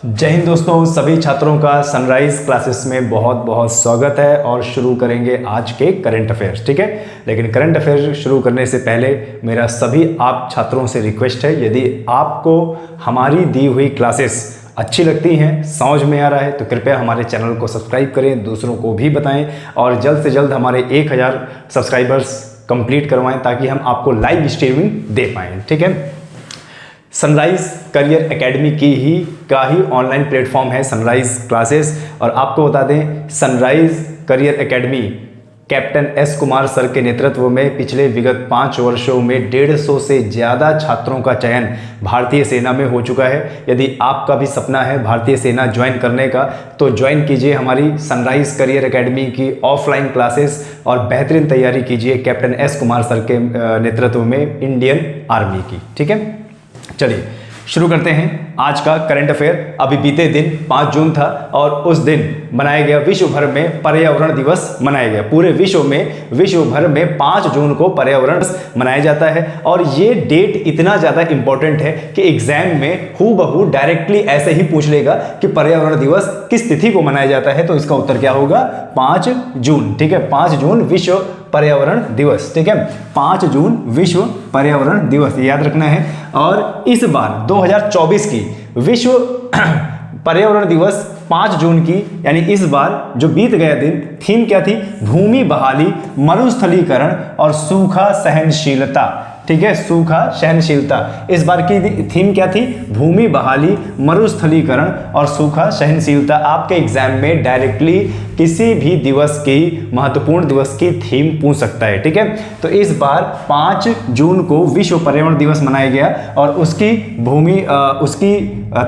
जय हिंद दोस्तों, सभी छात्रों का सनराइज क्लासेस में बहुत बहुत स्वागत है। और शुरू करेंगे आज के करंट अफेयर्स। ठीक है, लेकिन करंट अफेयर्स शुरू करने से पहले मेरा सभी आप छात्रों से रिक्वेस्ट है, यदि आपको हमारी दी हुई क्लासेस अच्छी लगती हैं, समझ में आ रहा है, तो कृपया हमारे चैनल को सब्सक्राइब करें, दूसरों को भी बताएं और जल्द से जल्द हमारे 1000 सब्सक्राइबर्स कंप्लीट करवाएं ताकि हम आपको लाइव स्ट्रीमिंग दे पाएँ। ठीक है, सनराइज करियर एकेडमी का ही ऑनलाइन प्लेटफॉर्म है सनराइज क्लासेस। और आपको बता दें, sunrise career academy captain S Kumar sir के नेतृत्व में पिछले विगत 5 वर्षों में 150 से ज़्यादा छात्रों का चयन भारतीय सेना में हो चुका है। यदि आपका भी सपना है भारतीय सेना ज्वाइन करने का, तो ज्वाइन कीजिए हमारी सनराइज करियर एकेडमी की ऑफलाइन क्लासेस और बेहतरीन तैयारी कीजिए कैप्टन एस कुमार सर के नेतृत्व में इंडियन आर्मी की। ठीक है, चलिए शुरू करते हैं आज का करंट अफेयर। अभी बीते दिन 5 जून था और उस दिन मनाया गया, विश्व भर में पर्यावरण दिवस मनाया गया। पूरे विश्व भर में 5 जून को पर्यावरण दिवस मनाया जाता है। और ये डेट इतना ज़्यादा इंपॉर्टेंट है कि एग्जाम में हूबहू डायरेक्टली ऐसे ही पूछ लेगा कि पर्यावरण दिवस किस तिथि को मनाया जाता है, तो इसका उत्तर क्या होगा? 5 जून। ठीक है, 5 जून विश्व पर्यावरण दिवस। ठीक है, 5 जून विश्व पर्यावरण दिवस, याद रखना है। और इस बार 2024 की विश्व पर्यावरण दिवस 5 जून की, यानी इस बार जो बीत गया दिन, थीम क्या थी? भूमि बहाली, मरुस्थलीकरण और सूखा सहनशीलता। ठीक है, सूखा सहनशीलता। इस बार की थीम क्या थी? भूमि बहाली, मरुस्थलीकरण और सूखा सहनशीलता। आपके एग्जाम में डायरेक्टली किसी भी दिवस की, महत्वपूर्ण दिवस की थीम पूछ सकता है। ठीक है, तो इस बार 5 जून को विश्व पर्यावरण दिवस मनाया गया और उसकी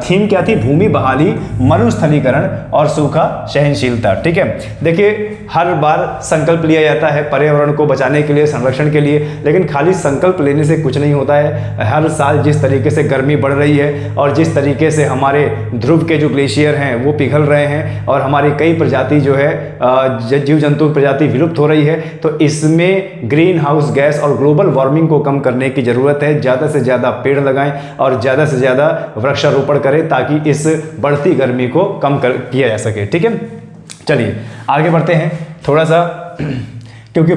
थीम क्या थी? भूमि बहाली, मरुस्थलीकरण और सूखा सहनशीलता। ठीक है, देखिए हर बार संकल्प लिया जाता है पर्यावरण को बचाने के लिए, संरक्षण के लिए, लेकिन खाली संकल्प लेने से कुछ नहीं होता है। हर साल जिस तरीके से गर्मी बढ़ रही है और जिस तरीके से हमारे ध्रुव के जो ग्लेशियर हैं वो पिघल रहे हैं और हमारी कई प्रजाति जो है जीव जंतु प्रजाति विलुप्त हो रही है, तो इसमें ग्रीन हाउस गैस और ग्लोबल वार्मिंग को कम करने की ज़रूरत है। ज़्यादा से ज़्यादा पेड़ लगाएं और ज़्यादा से ज़्यादा वृक्षारोपण करें ताकि इस बढ़ती गर्मी को कम किया जा सके। ठीक है, चलिए आगे बढ़ते हैं थोड़ा सा। क्योंकि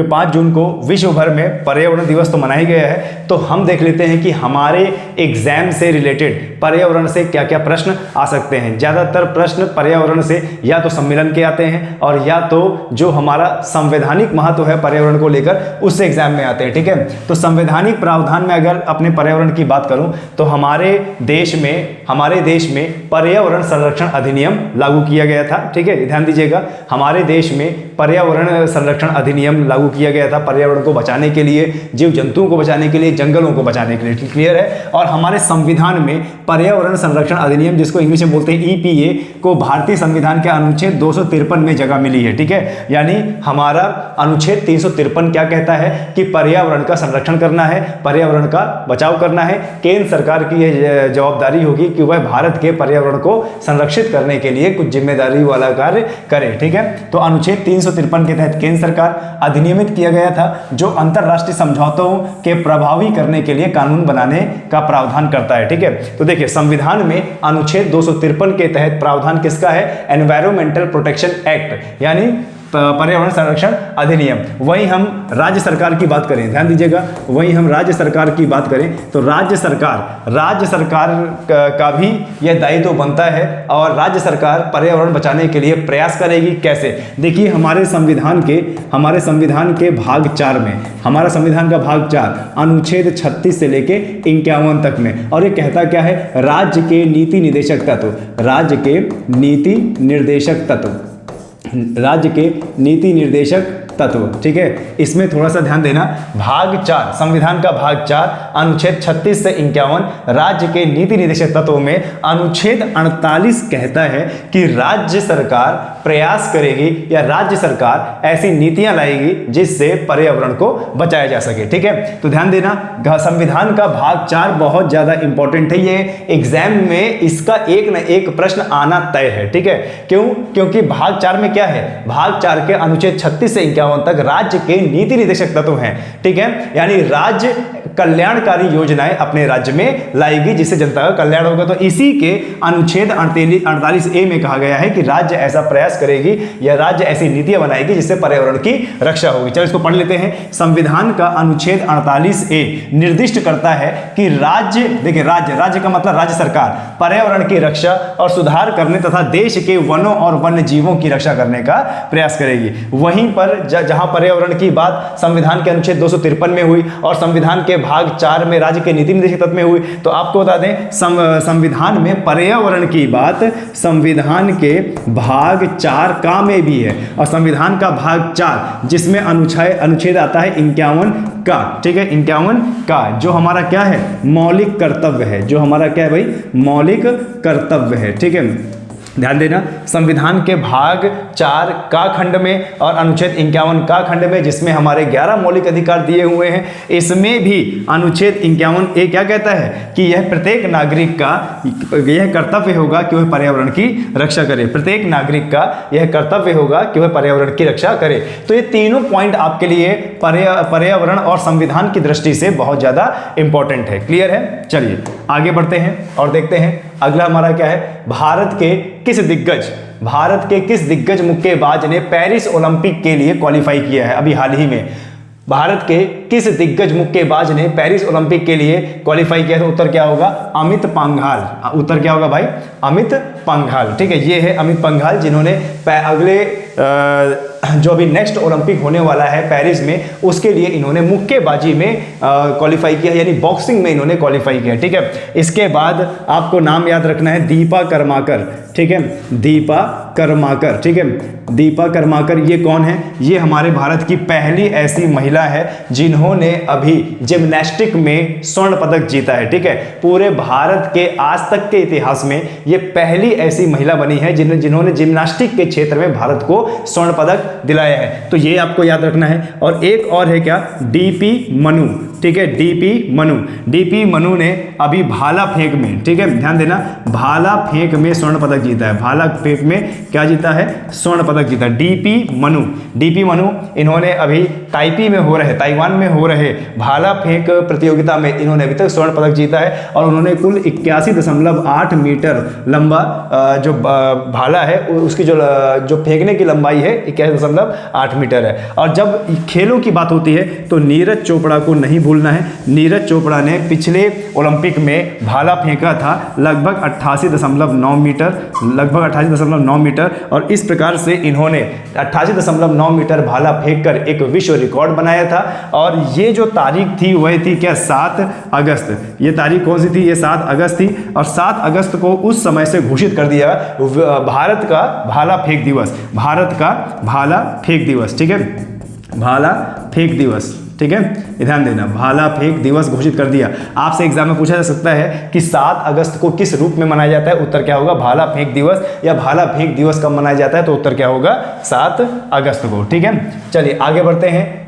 5 जून को विश्व भर में पर्यावरण दिवस तो मनाया गया है, तो हम देख लेते हैं कि हमारे एग्जाम से रिलेटेड पर्यावरण से क्या क्या प्रश्न आ सकते हैं। ज़्यादातर प्रश्न पर्यावरण से या तो सम्मेलन के आते हैं और या तो जो हमारा संवैधानिक महत्व है पर्यावरण को लेकर, उससे एग्जाम में आते हैं। ठीक है, तो संवैधानिक प्रावधान में अगर अपने पर्यावरण की बात करूं तो हमारे देश में पर्यावरण संरक्षण अधिनियम लागू किया गया था। ठीक है, ध्यान दीजिएगा, हमारे देश में पर्यावरण संरक्षण अधिनियम लागू किया गया था पर्यावरण को बचाने के लिए, जीव जंतुओं को बचाने के लिए, जंगलों को बचाने के लिए। क्लियर है। और हमारे संविधान में पर्यावरण संरक्षण अधिनियम, जिसको इंग्लिश में बोलते हैं EPA, को भारतीय संविधान के अनुच्छेद 253 में जगह मिली है। ठीक है, यानी हमारा अनुच्छेद 353 क्या कहता है कि पर्यावरण का संरक्षण करना है, पर्यावरण का बचाव करना है। केंद्र सरकार की यह जवाबदारी होगी कि वह भारत के पर्यावरण को संरक्षित करने के लिए कुछ जिम्मेदारी वाला कार्य करे। ठीक है, तो अनुच्छेद 353 के तहत केंद्र सरकार अधिनियमित किया गया था, जो अंतरराष्ट्रीय समझौतों के प्रभावी करने के लिए कानून बनाने का प्रावधान करता है। ठीक है, तो देखिए संविधान में अनुच्छेद 253 के तहत प्रावधान किसका है? एनवायरमेंटल प्रोटेक्शन एक्ट, यानी पर्यावरण संरक्षण अधिनियम। वहीं हम राज्य सरकार की बात करें, ध्यान दीजिएगा, वहीं हम राज्य सरकार की बात करें तो राज्य सरकार का भी यह दायित्व बनता है और राज्य सरकार पर्यावरण बचाने के लिए प्रयास करेगी। कैसे? देखिए हमारे संविधान के भाग 4 में, हमारा संविधान का भाग 4 अनुच्छेद 36 से लेके 51 तक में, और ये कहता क्या है? राज्य के नीति निर्देशक तत्व। ठीक है, इसमें थोड़ा सा ध्यान देना। भाग 4, संविधान का भाग 4 अनुच्छेद 36 से 51 राज्य के नीति निर्देशक तत्वों में अनुच्छेद 48 कहता है कि राज्य सरकार प्रयास करेगी या राज्य सरकार ऐसी नीतियां लाएगी जिससे पर्यावरण को बचाया जा सके। ठीक है, तो ध्यान देना, संविधान का भाग 4 बहुत ज्यादा इंपॉर्टेंट है। ये एग्जाम में इसका एक न एक प्रश्न आना तय है। ठीक है, क्यों? क्योंकि भाग 4 में क्या है? भाग 4 के अनुच्छेद 36 से 1951 तक राज्य के नीति निर्देशक तत्व हैं, ठीक है। यानी राज्य कल्याणकारी योजनाएं अपने राज्य में लाएगी जिससे जनता का कल्याण होगा। तो इसी के अनुच्छेद 48A में कहा गया है कि राज्य ऐसा प्रयास करेगी या राज्य ऐसी नीतियां बनाएगी जिससे पर्यावरण की रक्षा होगी। चलो इसको पढ़ लेते हैं। संविधान का अनुच्छेद 48A निर्दिष्ट करता है कि राज्य, देखिए राज्य का मतलब राज्य सरकार पर्यावरण की रक्षा और सुधार करने तथा देश के वनों और वन्य जीवों की रक्षा करने का प्रयास करेगी। वहीं पर जहां पर्यावरण की बात संविधान के अनुच्छेद 253 में हुई और संविधान के भाग 4 में राज्य के नीति निर्देशक तत्व में हुई, तो आपको बता दें संविधान में पर्यावरण की बात संविधान के भाग 4 का में भी है। और संविधान का भाग 4 जिसमें अनुच्छेद आता है 51 का, ठीक है, 51 का, जो हमारा क्या है, मौलिक कर्तव्य है, जो हमारा क्या है भाई, मौलिक कर्तव्य है, ठीक है। ध्यान देना, संविधान के भाग 4 का खंड में और अनुच्छेद 51 का खंड में, जिसमें हमारे 11 मौलिक अधिकार दिए हुए हैं, इसमें भी अनुच्छेद 51A क्या कहता है कि यह प्रत्येक नागरिक का यह कर्तव्य होगा कि वह पर्यावरण की रक्षा करे। प्रत्येक नागरिक का यह कर्तव्य होगा कि वह पर्यावरण की रक्षा करे। तो ये तीनों पॉइंट आपके लिए पर्यावरण और संविधान की दृष्टि से बहुत ज्यादा इंपॉर्टेंट है। क्लियर है? चलिए आगे बढ़ते हैं और देखते हैं अगला हमारा क्या है। भारत के किस दिग्गज मुक्केबाज ने पेरिस ओलंपिक के लिए क्वालिफाई किया है? अभी हाल ही में भारत के किस दिग्गज मुक्केबाज ने पेरिस ओलंपिक के लिए क्वालिफाई किया? तो उत्तर क्या होगा? अमित पंघाल। उत्तर क्या होगा भाई? अमित पंघाल, ठीक है। ये है अमित पंघाल जिन्होंने अगले जो अभी नेक्स्ट ओलंपिक होने वाला है पेरिस में, उसके लिए इन्होंने मुक्केबाजी में क्वालिफाई किया, यानी बॉक्सिंग में इन्होंने क्वालिफाई किया, ठीक है। इसके बाद आपको नाम याद रखना है दीपा कर्माकर, ठीक है, दीपा कर्माकर, ठीक है। दीपा कर्माकर ये कौन है? ये हमारे भारत की पहली ऐसी महिला है जिन्होंने अभी जिम्नास्टिक में स्वर्ण पदक जीता है, ठीक है। पूरे भारत के आज तक के इतिहास में ये पहली ऐसी महिला बनी है जिन्होंने जिम्नास्टिक के क्षेत्र में भारत को स्वर्ण पदक दिलाया है। तो ये आपको याद रखना है। और एक और है क्या? डीपी मनु, ठीक है, डीपी मनु ने अभी भाला फेंक में, ठीक है, ध्यान देना, भाला फेंक में स्वर्ण पदक जीता है। भाला फेंक में क्या जीता है? स्वर्ण पदक जीता। डीपी मनु इन्होंने अभी ताइवान में हो रहे भाला फेंक प्रतियोगिता में इन्होंने अभी तक स्वर्ण पदक जीता है और उन्होंने कुल 81.8 मीटर लंबा जो भाला है उसकी जो फेंकने की लंबाई है 81.8 मीटर है। और जब खेलों की बात होती है तो नीरज चोपड़ा को नहीं भूलना है। नीरज चोपड़ा ने पिछले ओलंपिक में भाला फेंका था लगभग 88.9 मीटर, और इस प्रकार से इन्होंने 88.9 मीटर भाला फेंककर एक विश्व रिकॉर्ड बनाया था। और ये जो तारीख थी वह थी क्या? 7 अगस्त। ये तारीख कौन सी थी? ये 7 अगस्त थी। और 7 अगस्त को उस समय से घोषित कर दिया भारत का भाला फेंक दिवस, ठीक है, भाला फेंक दिवस, ठीक है, ध्यान देना, भाला फेंक दिवस घोषित कर दिया। आपसे एग्जाम में पूछा जा सकता है कि 7 अगस्त को किस रूप में मनाया जाता है? उत्तर क्या होगा? भाला फेंक दिवस। या भाला फेंक दिवस कब मनाया जाता है? तो उत्तर क्या होगा? 7 अगस्त को, ठीक है। चलिए आगे बढ़ते हैं।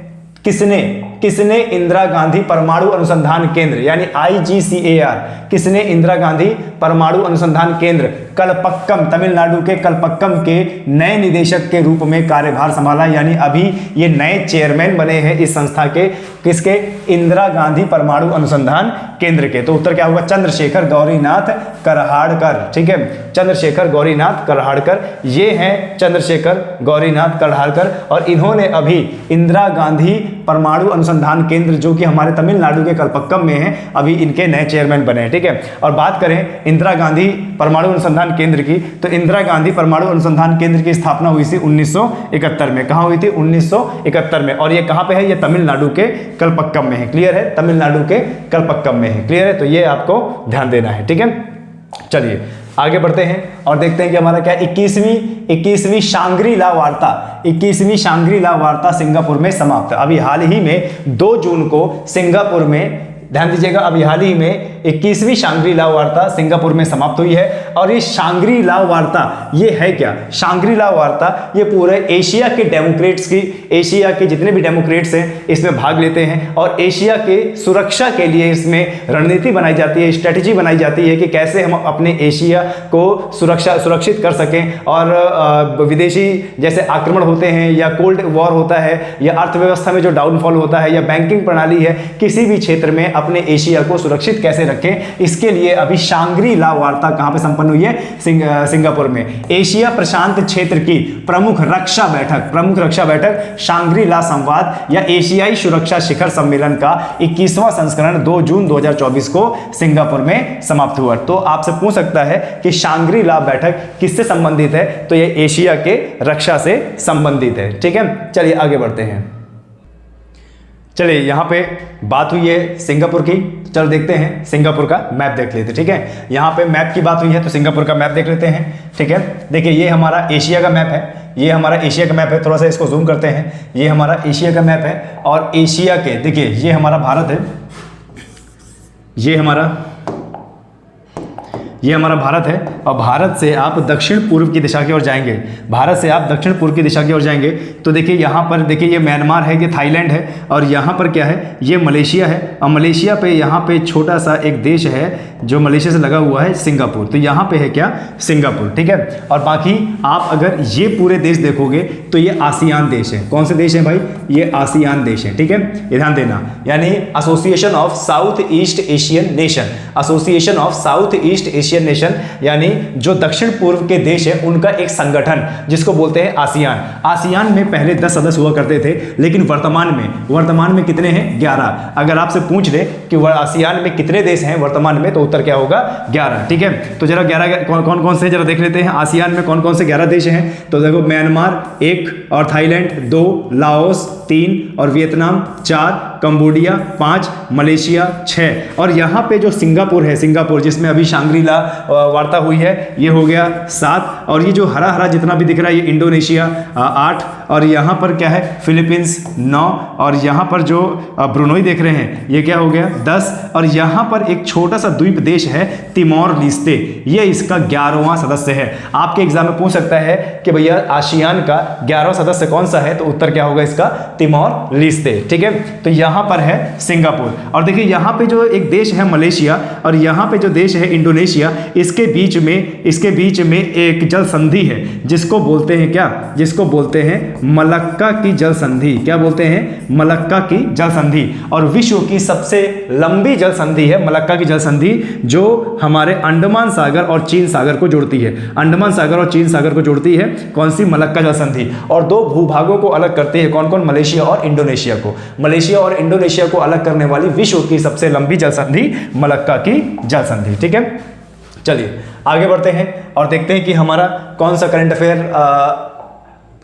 किसने इंदिरा गांधी परमाणु अनुसंधान केंद्र यानी IGCAR, किसने इंदिरा गांधी परमाणु अनुसंधान केंद्र कलपक्कम, तमिलनाडु के कलपक्कम के नए निदेशक के रूप में कार्यभार संभाला? यानी अभी ये नए चेयरमैन बने हैं इस संस्था के, किसके? इंदिरा गांधी परमाणु अनुसंधान केंद्र के। तो उत्तर क्या होगा? चंद्रशेखर गौरीनाथ करहाड़कर, ठीक है, चंद्रशेखर गौरीनाथ करहाड़कर, ये हैं चंद्रशेखर गौरीनाथ करहाड़कर। और इन्होंने अभी इंदिरा गांधी परमाणु अनुसंधान केंद्र जो कि हमारे तमिलनाडु के कलपक्कम में है, अभी इनके नए चेयरमैन बने हैं, ठीक है। और बात करें इंदिरा गांधी परमाणु अनुसंधान केंद्र की, तो इंदिरा गांधी परमाणु अनुसंधान केंद्र की स्थापना हुई थी 1971 में। कहां हुई थी? 1971 में। और ये कहां पे है? ये तमिलनाडु के कलपक्कम में है। क्लियर है? तमिलनाडु के कलपक्कम में है। क्लियर है? तो ये आपको ध्यान देना है, ठीक है। चलिए आगे बढ़ते हैं और देखते हैं कि हमारा क्या 21वीं शांग्री-ला वार्ता सिंगापुर में समाप्त। अभी हाल ही में 2 जून को सिंगापुर में ध्यान दीजिएगा, अभी हाल ही में 21वीं शांग्री ला वार्ता सिंगापुर में समाप्त हुई है। और ये शांग्री ला वार्ता ये है क्या? शांग्री ला वार्ता ये पूरे एशिया के डेमोक्रेट्स की, एशिया के जितने भी डेमोक्रेट्स हैं इसमें भाग लेते हैं और एशिया के सुरक्षा के लिए इसमें रणनीति बनाई जाती है, स्ट्रेटेजी बनाई जाती है कि कैसे हम अपने एशिया को सुरक्षित कर सकें और विदेशी जैसे आक्रमण होते हैं या कोल्ड वॉर होता है या अर्थव्यवस्था में जो डाउनफॉल होता है या बैंकिंग प्रणाली है, किसी भी क्षेत्र में अपने एशिया को सुरक्षित कैसे रखें, इसके लिए अभी शांग्री ला वार्ता कहां पे संपन्न हुई है? सिंगापुर में। एशिया प्रशांत क्षेत्र की प्रमुख रक्षा बैठक शांग्री ला संवाद या एशियाई सुरक्षा शिखर सम्मेलन का 21वां संस्करण 2 जून 2024 को सिंगापुर में समाप्त हुआ। तो आपसे पूछ सकता है कि शांग्री ला बैठक किससे संबंधित है? तो ये एशिया के रक्षा से संबंधित है। ठीक है, चलिए आगे बढ़ते हैं। चलिए यहां पे बात हुई है सिंगापुर की, चलो देखते हैं सिंगापुर का मैप देख लेते हैं। ठीक है, यहां पे मैप की बात हुई है तो सिंगापुर का मैप देख लेते हैं। ठीक है, देखिए ये हमारा एशिया का मैप है, ये हमारा एशिया का मैप है, थोड़ा सा इसको जूम करते हैं। ये हमारा एशिया का मैप है और एशिया के देखिए ये हमारा भारत है, ये हमारा भारत है और भारत से आप दक्षिण पूर्व की दिशा की ओर जाएंगे, भारत से आप दक्षिण पूर्व की दिशा की ओर जाएंगे तो देखिए यहाँ पर देखिए ये म्यांमार है, ये थाईलैंड है और यहाँ पर क्या है? ये मलेशिया है और मलेशिया पे यहाँ पे छोटा सा एक देश है जो मलेशिया से लगा हुआ है, सिंगापुर। तो यहाँ पे है क्या? सिंगापुर। ठीक है, और बाकी आप अगर ये पूरे देश देखोगे तो ये आसियान देश है। कौन से देश है भाई? ये आसियान देश है। ठीक है, ये ध्यान देना, यानी association of south east Asian nation, association of south east Asian nation, यानी जो दक्षिण पूर्व के देश है उनका एक संगठन जिसको बोलते हैं आसियान। आसियान में पहले 10 सदस्य हुआ करते थे, लेकिन वर्तमान में कितने हैं? 11। अगर आपसे पूछ ले कि आसियान में कितने देश हैं वर्तमान में, तो उत्तर क्या होगा? 11। ठीक है, तो जरा 11 कौन कौन से जरा देख लेते हैं। आसियान में कौन कौन से 11 देश हैं? तो देखो म्यांमार 1 और थाईलैंड 2, लाओस 3 और वियतनाम 4, कंबोडिया 5, मलेशिया 6 और यहाँ पे जो सिंगापुर है, सिंगापुर जिसमें अभी शांग्री ला वार्ता हुई है, ये हो गया 7 और ये जो हरा हरा जितना भी दिख रहा है ये इंडोनेशिया 8 और यहाँ पर क्या है? फिलीपींस 9 और यहाँ पर जो ब्रुनोई देख रहे हैं ये क्या हो गया? 10 और यहाँ पर एक छोटा सा द्वीप देश है तिमोर लिस्ते, ये इसका 11वां सदस्य है। आपके एग्जाम में पूछ सकता है कि भैया आसियान का 11वां सदस्य कौन सा है? तो उत्तर क्या होगा इसका? तिमोर लिस्ते। ठीक है, तो यहाँ पर है सिंगापुर और देखिए यहाँ पे जो एक देश है मलेशिया और यहाँ पे जो देश है इंडोनेशिया, इसके बीच में एक जल संधि है जिसको बोलते हैं क्या? जिसको बोलते हैं मलक्का की जल संधि। क्या बोलते हैं? मलक्का की जल संधि। और विश्व की सबसे लंबी जल संधि है मलक्का की जल संधि, जो हमारे अंडमान सागर और चीन सागर को जोड़ती है। अंडमान सागर और चीन सागर को जोड़ती है कौन सी? मलक्का जल संधि। और 2 भूभागों को अलग करती है, कौन कौन? मलेशिया और इंडोनेशिया को। मलेशिया और इंडोनेशिया को अलग करने वाली विश्व की सबसे लंबी जल संधि मलक्का की जल संधि। ठीक है, चलिए आगे बढ़ते हैं और देखते हैं कि हमारा कौन सा करंट अफेयर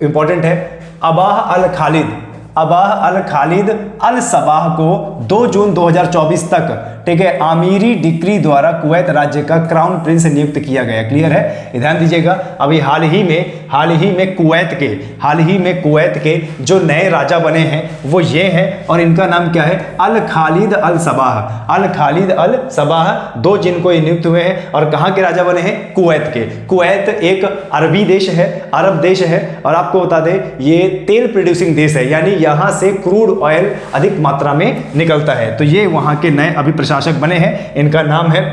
इंपॉर्टेंट है। अबाह अल खालिद अल सबाह को 2 जून 2024 तक, ठीक है, आमीरी डिक्री द्वारा कुवैत राज्य का क्राउन प्रिंस नियुक्त किया गया। क्लियर है? ध्यान दीजिएगा, अभी हाल ही में कुवैत के जो नए राजा बने हैं वो ये हैं और इनका नाम क्या है? अल खालिद अल सबाह 2 जिनको ये नियुक्त हुए हैं और कहाँ के राजा बने हैं? कुवैत के। कुवैत एक अरबी देश है, अरब देश है और आपको बता दें ये तेल प्रोड्यूसिंग देश है, यानी यहाँ से क्रूड ऑयल अधिक मात्रा में निकलता है। तो ये वहाँ के नए अभी प्रशासक बने हैं, इनका नाम है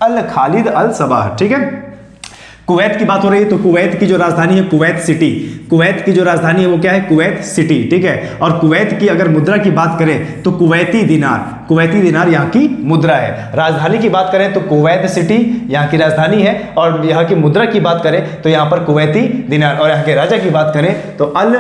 अल खालिद अल सबाह। ठीक है, कुवैत की बात हो रही है तो कुवैत की जो राजधानी है कुवैत सिटी, कुवैत की जो राजधानी है वो क्या है? Kuwait city. ठीक है, और कुवैत की अगर मुद्रा की बात करें तो कुवैती दिनार यहाँ की मुद्रा है। राजधानी की बात करें तो कुवैत सिटी यहाँ की राजधानी है और यहाँ की मुद्रा की बात करें तो यहाँ पर कुवैती दिनार और यहाँ के राजा की बात करें तो अल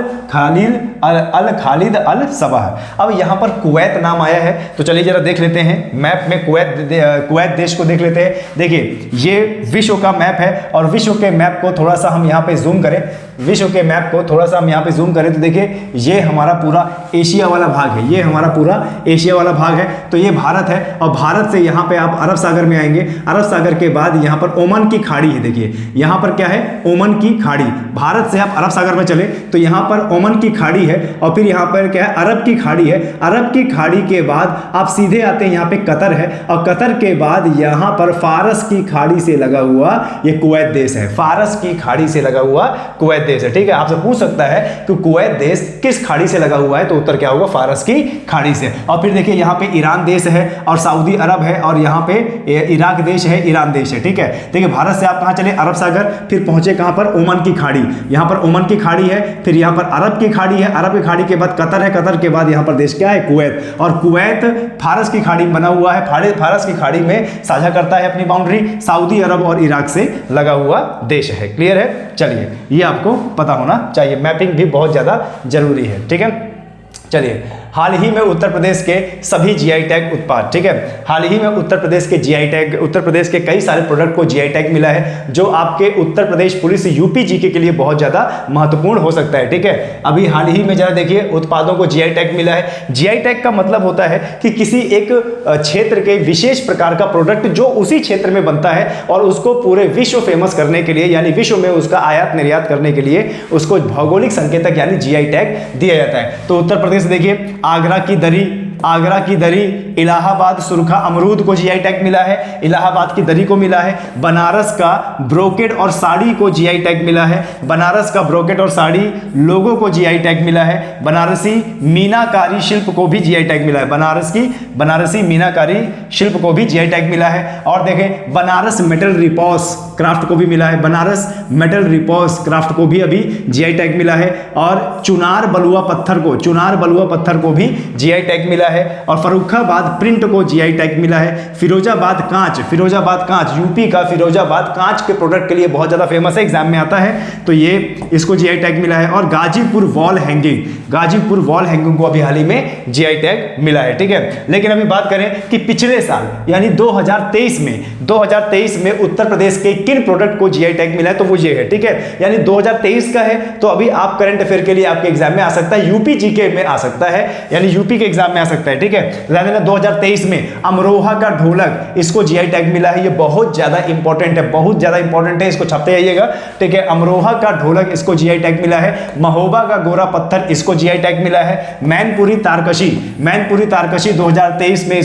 खालिद अल सबाह। अब यहाँ पर कुवैत नाम आया है तो चलिए जरा देख लेते हैं मैप में कुवैत देश को देख लेते हैं। देखिए ये विश्व का मैप है और विश्व के मैप को थोड़ा सा हम यहाँ पे जूम करें विश्व के मैप को थोड़ा सा हम यहाँ पे जूम करें तो देखिए ये हमारा पूरा एशिया वाला भाग है, ये हमारा पूरा एशिया वाला भाग है। तो ये भारत है और भारत से यहाँ पे आप अरब सागर में आएंगे, अरब सागर के बाद यहाँ पर ओमान की खाड़ी है। देखिए यहाँ पर क्या है, ओमान की खाड़ी। भारत से आप अरब सागर में चले तो यहाँ पर ओमान की खाड़ी है और फिर यहाँ पर क्या है, अरब की खाड़ी है। अरब की खाड़ी के बाद आप सीधे आते हैं यहाँ पे कतर है और कतर के बाद यहाँ पर फारस की खाड़ी से लगा हुआ ये कुवैत देश है, फारस की खाड़ी से लगा हुआ कुवैत देश है। ठीक है, आपसे पूछ सकता है कि कुवैत देश किस खाड़ी से लगा हुआ है, तो उत्तर क्या होगा, फारस की खाड़ी से। और फिर देखिए यहाँ पे ईरान देश है और सऊदी अरब है और यहाँ पे इराक देश है, ईरान देश है। ठीक है, देखिए भारत से आप कहाँ चले, अरब सागर, फिर पहुंचे कहाँ पर, ओमान की खाड़ी। यहाँ पर ओमान की खाड़ी है, फिर यहाँ पर अरब की खाड़ी है, अरब की खाड़ी के बाद कतर है, कतर के बाद यहाँ पर देश क्या है, कुवैत। और कुवैत फारस की खाड़ी में बना हुआ है, फारस की खाड़ी में साझा करता है अपनी बाउंड्री सऊदी अरब और इराक से लगा हुआ देश है। क्लियर है, चलिए ये आपको पता होना चाहिए, मैपिंग भी बहुत ज्यादा जरूरी है। ठीक है, चलिए हाल ही में उत्तर प्रदेश के सभी जीआई टैग उत्पाद, ठीक है, हाल ही में उत्तर प्रदेश के जीआई टैग, उत्तर प्रदेश के कई सारे प्रोडक्ट को जीआई टैग मिला है जो आपके Uttar Pradesh police UP GK के लिए बहुत ज्यादा महत्वपूर्ण हो सकता है। ठीक है, अभी हाल ही में जरा देखिए उत्पादों को जीआई टैग मिला है। जीआई टैग का मतलब होता है कि किसी एक क्षेत्र के विशेष प्रकार का प्रोडक्ट जो उसी क्षेत्र में बनता है और उसको पूरे विश्व फेमस करने के लिए, यानी विश्व में उसका आयात निर्यात करने के लिए उसको भौगोलिक संकेतक यानी जीआई टैग दिया जाता है। तो उत्तर प्रदेश देखिए आगरा की दरी, आगरा की दरी, इलाहाबाद सुरखा अमरूद को जीआई टैग मिला है, इलाहाबाद की दरी को मिला है। बनारस का ब्रोकेड और साड़ी को जीआई टैग मिला है, बनारस का ब्रोकेड और साड़ी लोगों को जीआई टैग मिला है। बनारसी मीनाकारी शिल्प को भी जीआई टैग मिला है, बनारसी मीनाकारी शिल्प को भी जीआई टैग मिला है। और देखें बनारस मेटल रिपॉस क्राफ्ट को भी मिला है, बनारस मेटल रिपॉस क्राफ्ट को भी अभी जीआई टैग मिला है। और चुनार बलुआ पत्थर को भी जीआई टैग मिला है। और फर्रुखाबाद प्रिंट को जीआई टैग मिला है। फिरोजाबाद कांच, यूपी का फिरोजाबाद कांच के प्रोडक्ट के लिए बहुत ज्यादा फेमस है, एग्जाम में आता है, तो ये इसको जीआई टैग मिला है। और गाजीपुर वॉल हैंगिंग को अभी हाल ही में जीआई टैग मिला है। ठीक है, लेकिन अभी बात करें कि पिछले साल यानी 2023 में उत्तर प्रदेश के किन प्रोडक्ट को जीआई टैग मिला है, तो वो ये है। ठीक है, यानी 2023 का है, तो अभी आप करंट अफेयर के लिए आपके एग्जाम में आ सकता है, यूपी जीके में आ सकता है, यानी यूपी के एग्जाम में आ सकता है। ठीक है, 2023 में अमरोहा का ढोलक, इसको जीआई टैग मिला है। ये बहुत ज्यादा इंपॉर्टेंट है, इसको छापते जाइएगा। ठीक है, अमरोहा का ढोलक, इसको जीआई टैग मिला है। महोबा का गोरा पत्थर, इसको जीआई टैग मिला है। मैनपुरी तारकशी 2023 में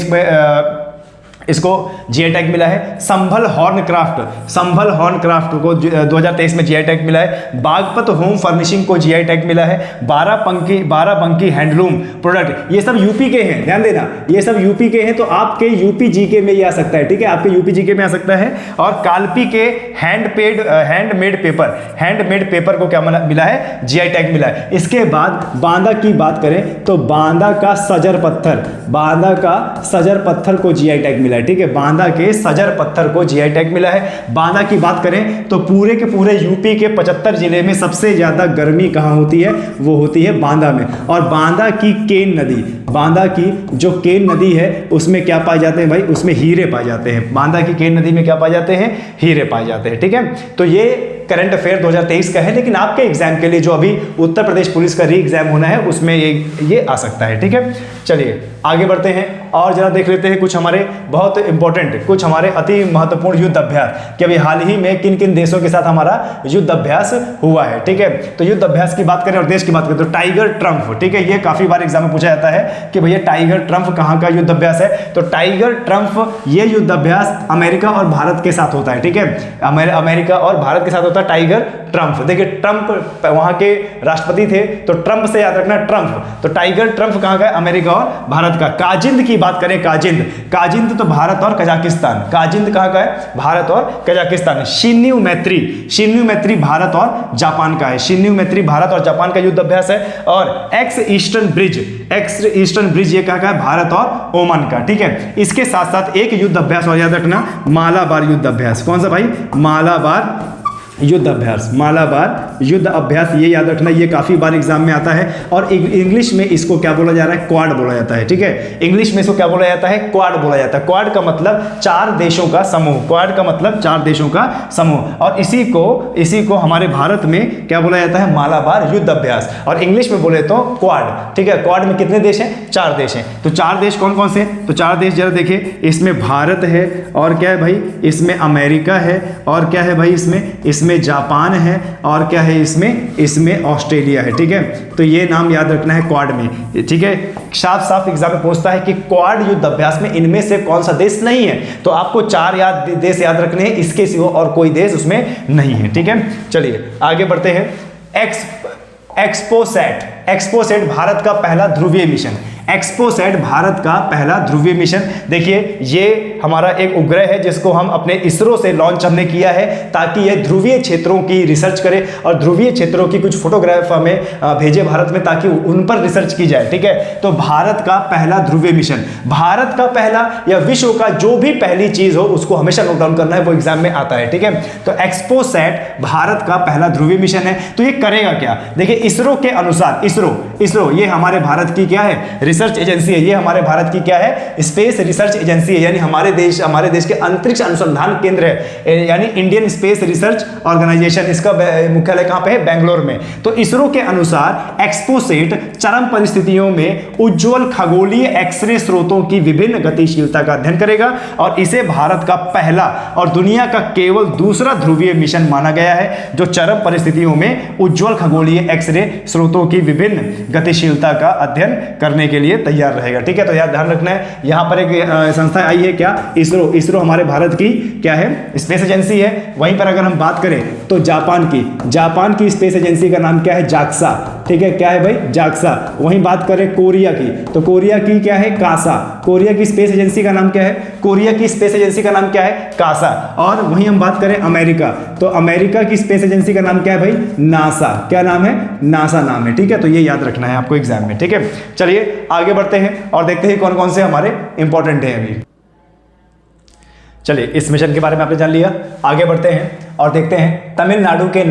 इसको जीआई टैग मिला है। संभल हॉर्न क्राफ्ट को 2023 में जीआई टैग मिला है। बागपत होम फर्निशिंग को जीआई टैग मिला है। बाराबंकी हैंडलूम प्रोडक्ट, ये सब यूपी के हैं, ध्यान देना, ये सब यूपी के हैं, तो आपके यूपी जीके में ये आ सकता है। ठीक है, आपके यूपी जीके में आ सकता है। और कालपी के हैंडमेड पेपर को क्या मिला है, जीआई टैग मिला है। इसके बाद बांदा की बात करें तो बांदा का सजर पत्थर को जीआई टैग मिला है। ठीक है, बांदा के सजर पत्थर को जीआई टैग मिला है। बांदा की बात करें तो पूरे के पूरे यूपी के 75 जिले में सबसे ज्यादा गर्मी कहां होती है, वो होती है बांदा में। और बांदा की जो केन नदी है उसमें क्या पाए जाते हैं भाई, उसमें हीरे पाए जाते हैं। बांदा की केन नदी में क्या पाए जाते हैं, हीरे पाए जाते हैं। ठीक है, तो ये करंट अफेयर 2023 का है, लेकिन आपके एग्जाम के लिए जो अभी उत्तर प्रदेश पुलिस का री एग्जाम होना है उसमें ये आ सकता है। ठीक है, चलिए आगे बढ़ते हैं और जरा देख लेते हैं कुछ हमारे बहुत इंपॉर्टेंट, कुछ हमारे अति महत्वपूर्ण युद्ध अभ्यास कि अभी हाल ही में किन किन देशों के साथ हमारा युद्ध अभ्यास हुआ है। ठीक है, तो युद्ध अभ्यास की बात करें और देश की बात करें तो टाइगर ट्रम्प, ठीक है, ये काफी बार एग्जाम में पूछा जाता है कि भैया टाइगर ट्रम्प कहाँ का युद्ध अभ्यास है, तो टाइगर ट्रम्प ये युद्ध अभ्यास अमेरिका और भारत के साथ होता है। ठीक है, अमेरिका और भारत के साथ होता है टाइगर ट्रम्प। देखिए ट्रम्प वहां के राष्ट्रपति थे, तो ट्रम्प से याद रखना ट्रम्प, तो टाइगर ट्रम्प कहाँ का, अमेरिका और भारत का। काजिंद की बात करें, काजिंद तो भारत और कजाकिस्तान, काजिंद कहाँ का है, भारत और कजाकिस्तान। शिन्यू मैत्री भारत और जापान का है, शिन्यू मैत्री भारत और जापान का युद्ध अभ्यास है। और एक्स ईस्टर्न ब्रिज ये कहाँ का है, भारत और ओमान का। ठीक है, इसके साथ साथ एक युद्ध अभ्यास और याद रखना, मालाबार युद्ध अभ्यास। कौन सा भाई, मालाबार युद्ध अभ्यास, मालाबार युद्ध अभ्यास, ये याद रखना, ये काफ़ी बार एग्जाम में आता है। और इंग्लिश में इसको क्या बोला जा रहा है, क्वाड बोला जाता है, ठीक है। इंग्लिश में इसको क्या बोला जाता है, क्वाड बोला जाता है। क्वाड का मतलब 4 देशों का समूह, क्वाड का मतलब 4 देशों का समूह। और इसी को हमारे भारत में क्या बोला जाता है, मालाबार युद्ध अभ्यास। और इंग्लिश में बोले तो क्वाड, ठीक है। क्वाड में कितने देश हैं, 4 देश हैं। तो 4 देश कौन कौन से, तो 4 देश जरा देखिए, इसमें भारत है, और क्या है भाई, इसमें अमेरिका है, और क्या है भाई, इसमें जापान है, और क्या है, इसमें ऑस्ट्रेलिया है, ठीक है। तो ये नाम याद रखना है क्वाड में, ठीक है। साफ साफ एग्जाम में पूछता है कि क्वाड युद्ध अभ्यास में इनमें से कौन सा देश नहीं है, तो आपको 4 देश याद रखने हैं, इसके सिवा और कोई देश उसमें नहीं है, ठीक है। चलिए आगे बढ़ते हैं। एक्सपोसैट भारत का पहला ध्रुवीय मिशन। एक्सपोसैट भारत का पहला ध्रुवीय मिशन। देखिए ये हमारा एक उपग्रह है जिसको हम अपने इसरो से लॉन्च हमने किया है ताकि ये ध्रुवीय क्षेत्रों की रिसर्च करे और ध्रुवीय क्षेत्रों की कुछ फोटोग्राफ हमें भेजे भारत में ताकि उन पर रिसर्च की जाए, ठीक है। तो भारत का पहला ध्रुवीय मिशन, भारत का पहला या विश्व का जो भी पहली चीज हो उसको हमेशा नोट डाउन करना है, वो एग्जाम में आता है, ठीक है। तो एक्सपोसैट भारत का पहला ध्रुवीय मिशन है। तो ये करेगा क्या, देखिए इसरो के अनुसार, इसरो ये हमारे भारत की क्या है, रिसर्च एजेंसी है। ये हमारे भारत की क्या है, स्पेस रिसर्च एजेंसी है, यानी हमारे देश के अंतरिक्ष अनुसंधान केंद्र है, यानी इंडियन स्पेस रिसर्च ऑर्गेनाइजेशन। इसका मुख्यालय कहां पे है, बेंगलोर में। तो इसरो के अनुसार एक्सपोसैट चरम परिस्थितियों में उज्ज्वल खगोलीय एक्सरे स्रोतों की विभिन्न गतिशीलता का अध्ययन करेगा और इसे भारत का पहला और दुनिया का केवल दूसरा ध्रुवीय मिशन माना गया है जो चरम परिस्थितियों में उज्ज्वल खगोलीय एक्सरे स्रोतों की विभिन्न गतिशीलता का अध्ययन करने के लिए तैयार रहेगा, ठीक है। तो याद ध्यान रखना है, यहां पर एक संस्था आई है क्या, इसरो हमारे भारत की क्या है, स्पेस एजेंसी है। वहीं पर अगर हम बात करें तो जापान की स्पेस एजेंसी का नाम क्या है, जाक्सा, ठीक है। क्या है भाई, जाक्सा। वहीं बात करें कोरिया की, तो कोरिया की क्या है, कासा। कोरिया की स्पेस एजेंसी का नाम क्या है, कोरिया की स्पेस एजेंसी का नाम क्या है, कासा। और वहीं हम बात करें अमेरिका, तो अमेरिका की स्पेस एजेंसी का नाम क्या है भाई, नासा। क्या नाम है, नासा नाम है, ठीक है। तो ये याद रखना है आपको एग्जाम में, ठीक है। चलिए आगे बढ़ते हैं और देखते हैं कौन कौन से हमारे इंपॉर्टेंट हैं अभी। चलिए इस मिशन के बारे में आपने जान लिया, आगे बढ़ते हैं और देखते हैं तमिलनाडु के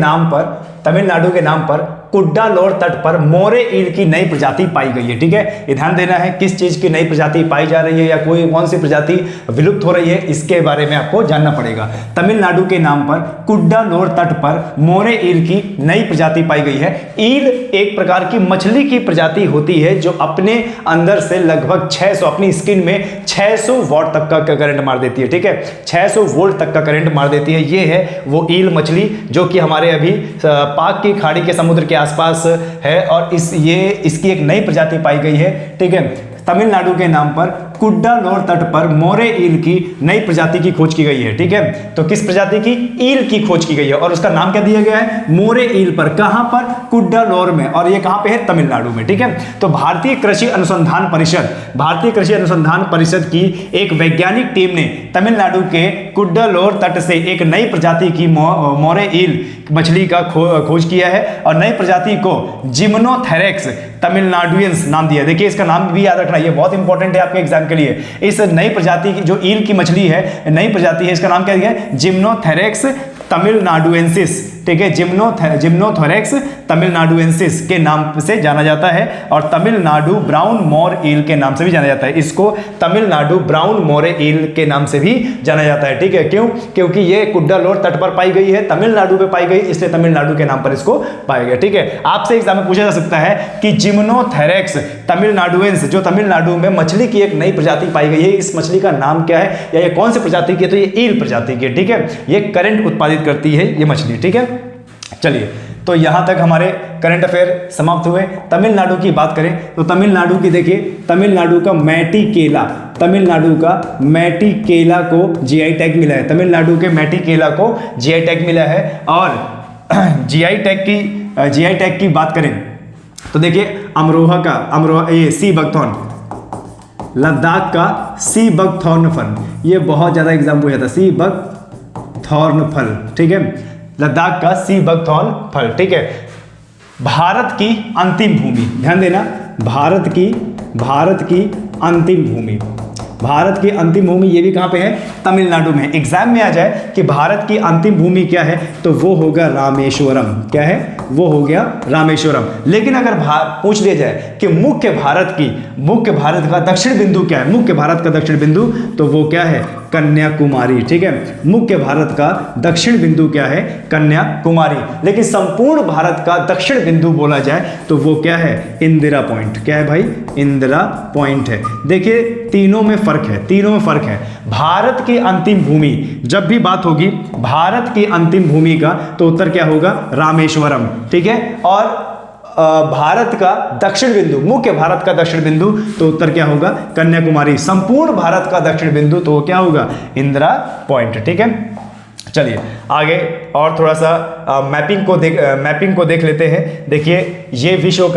नाम पर कुड्डालोर तट पर मोरे ईल की नई प्रजाति पाई गई है, ठीक है। ये ध्यान देना है किस चीज की नई प्रजाति पाई जा रही है या कौन सी प्रजाति विलुप्त हो रही है, इसके बारे में आपको जानना पड़ेगा। तमिलनाडु के नाम पर कुड्डालोर तट पर मोरे ईल की नई प्रजाति पाई गई है। ईल एक प्रकार की मछली की प्रजाति होती है जो अपने अंदर से लगभग 600 अपनी स्किन में 600 वॉट तक का करंट मार देती है, ठीक है। 600 वोल्ट तक का करंट मार देती है। ये है वो ईल मछली जो कि हमारे अभी पाक की खाड़ी के समुद्र के आसपास है और इसकी एक नई प्रजाति पाई गई है, ठीक है। तमिलनाडु के नाम पर कुड्डालोर तट पर मोरे ईल की नई प्रजाति की खोज की गई है, ठीक है। तो किस प्रजाति की, ईल की खोज की गई है और उसका नाम क्या दिया गया है, मोरे ईल पर। कहां पर, कुड्डालोर में, और ये कहां पे है, तमिलनाडु में, ठीक है। तो भारतीय कृषि अनुसंधान परिषद की एक वैज्ञानिक टीम ने तमिलनाडु के कुड्डालोर तट से एक नई प्रजाति की मोरे ईल मछली का खोज किया है और नई प्रजाति को जिम्नोथेरेक्स तमिलनाडुएंस नाम दिया। देखिए इसका नाम भी याद रखना, ये बहुत इंपॉर्टेंट है आपके एग्जाम के लिए। इस नई प्रजाति की जो ईल की मछली है, नई प्रजाति है, इसका नाम क्या दिया है, जिम्नोथेरेक्स तमिलनाडुएंसिस, ठीक है। जिम्नोथेरेक्स तमिलनाडुएंसिस के नाम से जाना जाता है और तमिलनाडु ब्राउन मोर ईल के नाम से भी जाना जाता है। इसको तमिलनाडु ब्राउन मोरे ईल के नाम से भी जाना जाता है, ठीक है। क्यों, क्योंकि ये कुड्डालोर तट पर पाई गई है, तमिलनाडु में पाई गई, इसलिए तमिलनाडु के नाम पर इसको पाया गया, ठीक है। आपसे एग्जाम में पूछा जा सकता है कि जिम्नोथेरेक्स तमिलनाडुएंस जो तमिलनाडु में मछली की एक नई प्रजाति पाई गई है, इस मछली का नाम क्या है या ये कौन सी प्रजाति की है, तो ये ईल प्रजाति की है, ठीक है। ये करंट उत्पादित करती है ये मछली, ठीक है। चलिए तो यहां तक हमारे करंट अफेयर समाप्त हुए। तमिलनाडु की बात करें तो तमिलनाडु की देखिए, तमिलनाडु का मैटी केला को जीआई टैग मिला है। तमिलनाडु के मैटी केला को जीआई टैग मिला है। और जीआई टैग की बात करें तो देखिए अमरोहा ये सी बकथॉर्न, लद्दाख का सी बकथॉर्न फल, ये बहुत ज्यादा एग्जाम पूछा था, सी बकथॉर्न फल, ठीक है। लद्दाख का सी बकथॉर्न फल, ठीक है। भारत की अंतिम भूमि, ध्यान देना, भारत की अंतिम भूमि। भारत की अंतिम भूमि ये भी कहाँ पे है, तमिलनाडु में। एग्जाम में आ जाए कि भारत की अंतिम भूमि क्या है, तो वो होगा रामेश्वरम। क्या है, वो हो गया रामेश्वरम। लेकिन अगर पूछ लिया जाए कि मुख्य भारत का दक्षिण बिंदु क्या है, मुख्य भारत का दक्षिण बिंदु, तो वो क्या है, कन्याकुमारी। ठीक है, मुख्य भारत का दक्षिण बिंदु क्या है, कन्याकुमारी। लेकिन संपूर्ण भारत का दक्षिण बिंदु बोला जाए तो वो क्या है, इंदिरा पॉइंट। क्या है भाई, इंदिरा पॉइंट है। देखिए तीनों में फर्क है, भारत की अंतिम भूमि, जब भी बात होगी भारत की अंतिम भूमि का, तो उत्तर क्या होगा, रामेश्वरम। ठीक है, और भारत का दक्षिण बिंदु, मुख्य भारत का दक्षिण बिंदु, तो उत्तर क्या होगा, कन्याकुमारी। संपूर्ण भारत का दक्षिण बिंदु, तो क्या होगा, इंदिरा पॉइंट। ठीक है, चलिए आगे और थोड़ा सा मैपिंग को देख लेते हैं। देखिए ये विश्व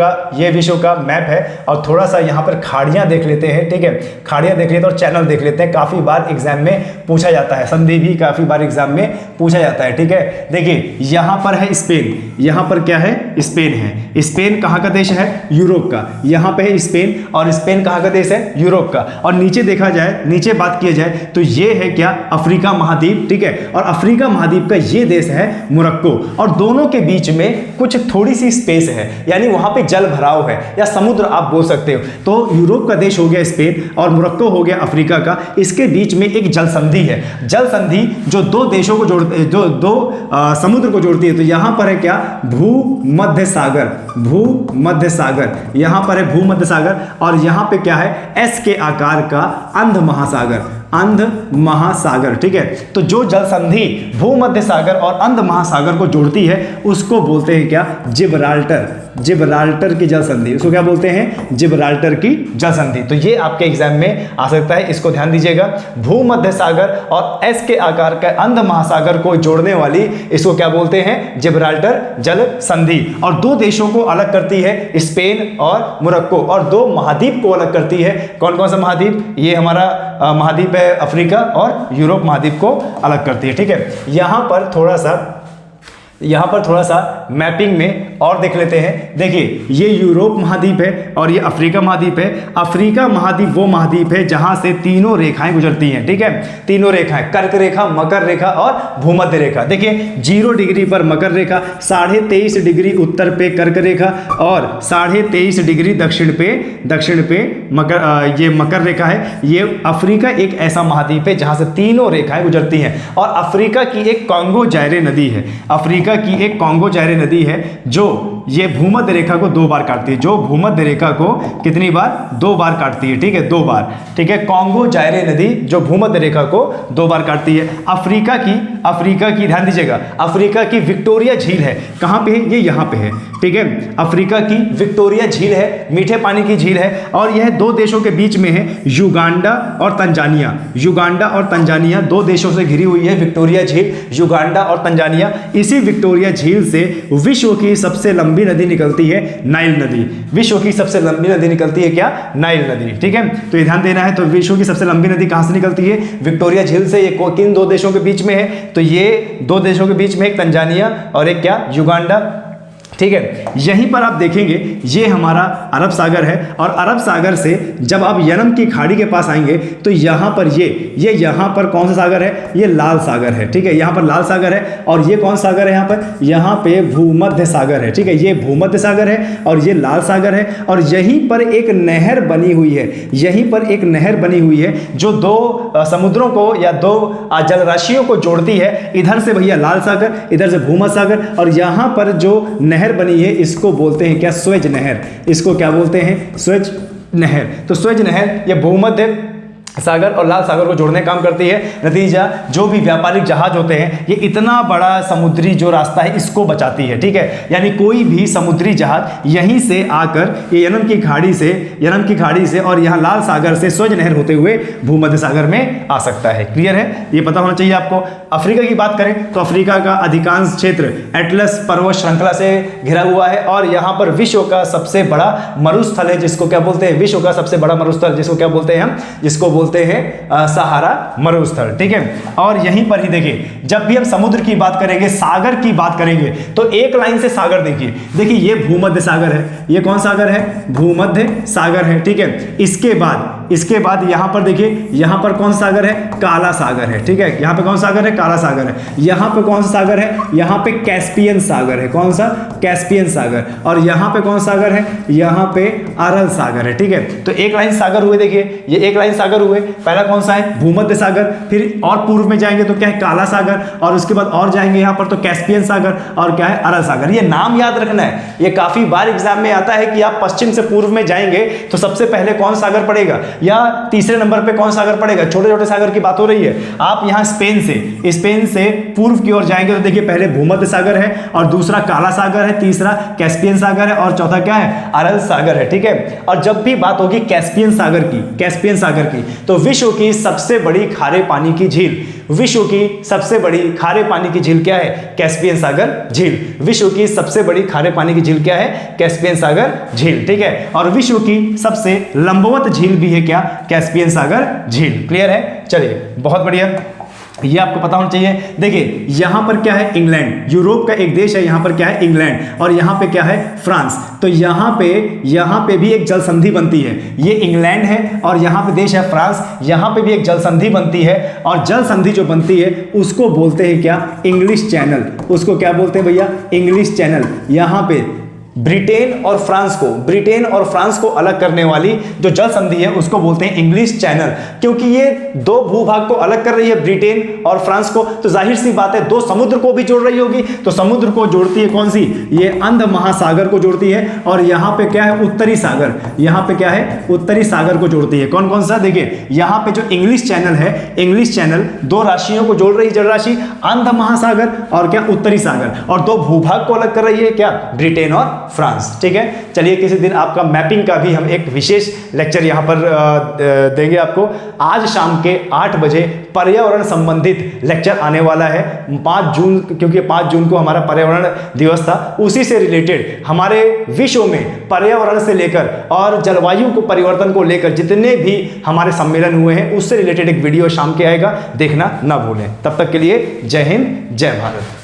का मैप है, और थोड़ा सा यहाँ पर खाड़ियाँ देख लेते हैं। ठीक है, खाड़ियाँ देख लेते हैं और चैनल देख लेते हैं। काफ़ी बार एग्जाम में पूछा जाता है, संधि भी काफ़ी बार एग्जाम में पूछा जाता है। ठीक है, देखिए यहाँ पर है स्पेन, यहाँ पर क्या है, स्पेन है। स्पेन कहाँ का देश है, यूरोप का। यहाँ पे है स्पेन, और स्पेन कहाँ का देश है, यूरोप का। और नीचे देखा जाए, नीचे बात किया जाए तो ये है क्या, अफ्रीका महाद्वीप। ठीक है, और अफ्रीका महाद्वीप का ये देश है मोरक्को, और दोनों के बीच में कुछ थोड़ी सी स्पेस है, यानी वहां पे जल भराव है या समुद्र आप बोल सकते हो। तो यूरोप का देश हो गया स्पेन, और मोरक्को हो गया अफ्रीका का। इसके बीच में एक जल संधि है, जल संधि जो दो देशों को जोड़ते, जो दो समुद्र को जोड़ती है। तो यहां पर है क्या, भूमध्य सागर, यहां पर है भूमध्य सागर, और यहां पे क्या है, एस के आकार का अंध महासागर। ठीक है, तो जो जल संधि भूमध्य सागर और अंध महासागर को जोड़ती है उसको बोलते हैं क्या, जिब्राल्टर की जल संधि। उसको क्या बोलते हैं, जिब्राल्टर की जल संधि। तो ये आपके एग्जाम में आ सकता है, इसको ध्यान दीजिएगा। भूमध्य सागर और एस के आकार का अंध महासागर को जोड़ने वाली, इसको क्या बोलते हैं, जिब्राल्टर जल संधि। और दो देशों को अलग करती है, स्पेन और मोरक्को, और दो महाद्वीप को अलग करती है। कौन कौन सा महाद्वीप, ये हमारा महाद्वीप है अफ्रीका, और यूरोप महाद्वीप को अलग करती है। ठीक है, यहाँ पर थोड़ा सा मैपिंग में और देख लेते हैं। देखिए ये यूरोप महाद्वीप है और ये अफ्रीका महाद्वीप है। अफ्रीका महाद्वीप वो महाद्वीप है जहां से तीनों रेखाएं गुजरती हैं। ठीक है, तीनों रेखाएं, कर्क रेखा, मकर रेखा और भूमध्य रेखा। देखिए 0 डिग्री पर मकर रेखा, 23.5 डिग्री उत्तर पे कर्क रेखा, और 23.5 डिग्री दक्षिण पे ये मकर रेखा है। ये अफ्रीका एक ऐसा महाद्वीप है जहां से तीनों रेखाएं गुजरती हैं। और अफ्रीका की एक कांगो जायरे नदी है, अफ्रीका की एक कांगो जायरे नदी है जो ये भूमध्य रेखा को 2 बार काटती है, जो भूमध्य रेखा को कितनी बार, 2 बार काटती है। ठीक है, 2 बार। ठीक है, कांगो जायरे नदी जो भूमध्य रेखा को 2 बार काटती है। अफ्रीका की ध्यान दीजिएगा, अफ्रीका की विक्टोरिया झील है, कहां पे है, ये यहां पे है। ठीक है, अफ्रीका की विक्टोरिया झील है, मीठे पानी की झील है, और यह 2 देशों के बीच में है, युगांडा और तंजानिया। युगांडा और तंजानिया 2 देशों से घिरी हुई है विक्टोरिया झील, युगांडा और तंजानिया। इसी विक्टोरिया झील से विश्व की सबसे लंबी नदी निकलती है, नाइल नदी। विश्व की सबसे लंबी नदी निकलती है क्या, नाइल नदी। ठीक है, तो ये ध्यान देना है। तो विश्व की सबसे लंबी नदी कहां से निकलती है, विक्टोरिया झील से। ये किन 2 देशों के बीच में है, तो ये 2 देशों के बीच में एक तंजानिया और एक क्या, युगांडा। ठीक है, यहीं पर आप देखेंगे ये हमारा अरब सागर है, और अरब सागर से जब आप यमन की खाड़ी के पास आएंगे तो यहाँ पर ये यहाँ पर कौन सा सागर है, ये लाल सागर है। ठीक है, यहाँ पर लाल सागर है, और ये कौन सागर है, यहाँ पे भूमध्य सागर है। ठीक है, ये भूमध्य सागर है और ये लाल सागर है, और यहीं पर एक नहर बनी हुई है, यहीं पर एक नहर बनी हुई है जो 2 समुद्रों को या 2 जलराशियों को जोड़ती है। इधर से भैया लाल सागर, इधर से भूमध्य सागर, और यहाँ पर जो नहर बनी है इसको बोलते हैं क्या, स्वेज नहर। इसको क्या बोलते हैं, स्वेज नहर। तो स्वेज नहर ये भूमध्य सागर और लाल सागर को जोड़ने काम करती है। नतीजा, जो भी व्यापारिक जहाज होते हैं ये इतना बड़ा समुद्री जो रास्ता है इसको बचाती है। ठीक है, यानी कोई भी समुद्री जहाज यहीं से आकर ये यमन की खाड़ी से और यहाँ लाल सागर से स्वेज नहर होते हुए भूमध्य सागर में आ सकता है। क्लियर है, ये पता होना चाहिए आपको। अफ्रीका की बात करें तो अफ्रीका का अधिकांश क्षेत्र एटलस पर्वत श्रृंखला से घिरा हुआ है, और यहाँ पर विश्व का सबसे बड़ा मरुस्थल है जिसको क्या बोलते हैं, विश्व का सबसे बड़ा मरुस्थल जिसको क्या बोलते हैं हम, जिसको बोलते हैं सहारा मरुस्थल, ठीक है। और यहीं पर ही देखिए, जब भी हम समुद्र की बात करेंगे, सागर की बात करेंगे, तो एक लाइन से सागर देखिए ये भूमध्य सागर है। ये कौन सागर है? भूमध्य सागर है, ठीक है। इसके बाद यहां पर देखिए, यहां पर कौन सागर है? काला सागर है, ठीक है। यहां पे कौन सागर है? काला सागर है। यहां पे कौन सा सागर है? यहां पे कैस्पियन सागर है। कौन सा? कैस्पियन सागर। और यहां पे कौन सागर है? यहां पे अरल सागर है, ठीक है। तो एक लाइन सागर हुए, देखिए ये एक लाइन सागर हुए। पहला कौन सा है? भूमध्य सागर। फिर और पूर्व में जाएंगे तो क्या है? काला सागर। और उसके बाद और जाएंगे यहां पर तो कैस्पियन सागर, और क्या है? अरल सागर। ये नाम याद रखना है, ये काफी बार एग्जाम में आता है कि आप पश्चिम से पूर्व में जाएंगे तो सबसे पहले कौन सागर पड़ेगा, या तीसरे नंबर पे कौन सागर पड़ेगा। छोटे छोटे सागर की बात हो रही है। आप यहां स्पेन से पूर्व की ओर जाएंगे तो देखिए पहले भूमध्य सागर है, और दूसरा काला सागर है, तीसरा कैस्पियन सागर है, और चौथा क्या है? अरल सागर है, ठीक है। और जब भी बात होगी कैस्पियन सागर की, तो विश्व की सबसे बड़ी खारे पानी की झील, विश्व की सबसे बड़ी खारे पानी की झील क्या है? कैस्पियन सागर झील। विश्व की सबसे बड़ी खारे पानी की झील क्या है? कैस्पियन सागर झील, ठीक है। और विश्व की सबसे लंबवत झील भी है क्या? कैस्पियन सागर झील। क्लियर है? चलिए, बहुत बढ़िया, ये आपको पता होना चाहिए। देखिए यहां पर क्या है? इंग्लैंड, यूरोप का एक देश है। यहां पर क्या है? इंग्लैंड। और यहां पे क्या है? फ्रांस। तो यहां पे भी एक जल संधि बनती है। ये इंग्लैंड है और यहां पे देश है फ्रांस। यहां पे भी एक जल संधि बनती है, और जल संधि जो बनती है उसको बोलते हैं क्या? English channel. उसको क्या बोलते हैं भैया? English channel. यहां पे ब्रिटेन और फ्रांस को अलग करने वाली जो जल संधि है उसको बोलते हैं इंग्लिश चैनल। क्योंकि ये दो भूभाग को अलग कर रही है, ब्रिटेन और फ्रांस को, तो जाहिर सी बात है दो समुद्र को भी जोड़ रही होगी। तो समुद्र को जोड़ती है कौन सी? ये अंध महासागर को जोड़ती है। और यहां पे क्या है? उत्तरी सागर। यहां पे क्या है? उत्तरी सागर को जोड़ती है। कौन कौन सा? देखिए यहां पे जो इंग्लिश चैनल है, इंग्लिश चैनल दो राशियों को जोड़ रही है, जल राशि अंध महासागर और क्या? उत्तरी सागर। और दो भूभाग को अलग कर रही है क्या? ब्रिटेन और फ्रांस, ठीक है। चलिए किसी दिन आपका मैपिंग का भी हम एक विशेष लेक्चर यहां पर देंगे आपको। आज शाम के 8 बजे पर्यावरण संबंधित लेक्चर आने वाला है, 5 जून, क्योंकि 5 जून को हमारा पर्यावरण दिवस था। उसी से रिलेटेड हमारे विश्व में पर्यावरण से लेकर और जलवायु को परिवर्तन को लेकर जितने भी हमारे सम्मेलन हुए हैं उससे रिलेटेड एक वीडियो शाम के आएगा, देखना ना भूलें। तब तक के लिए जय हिंद, जय भारत।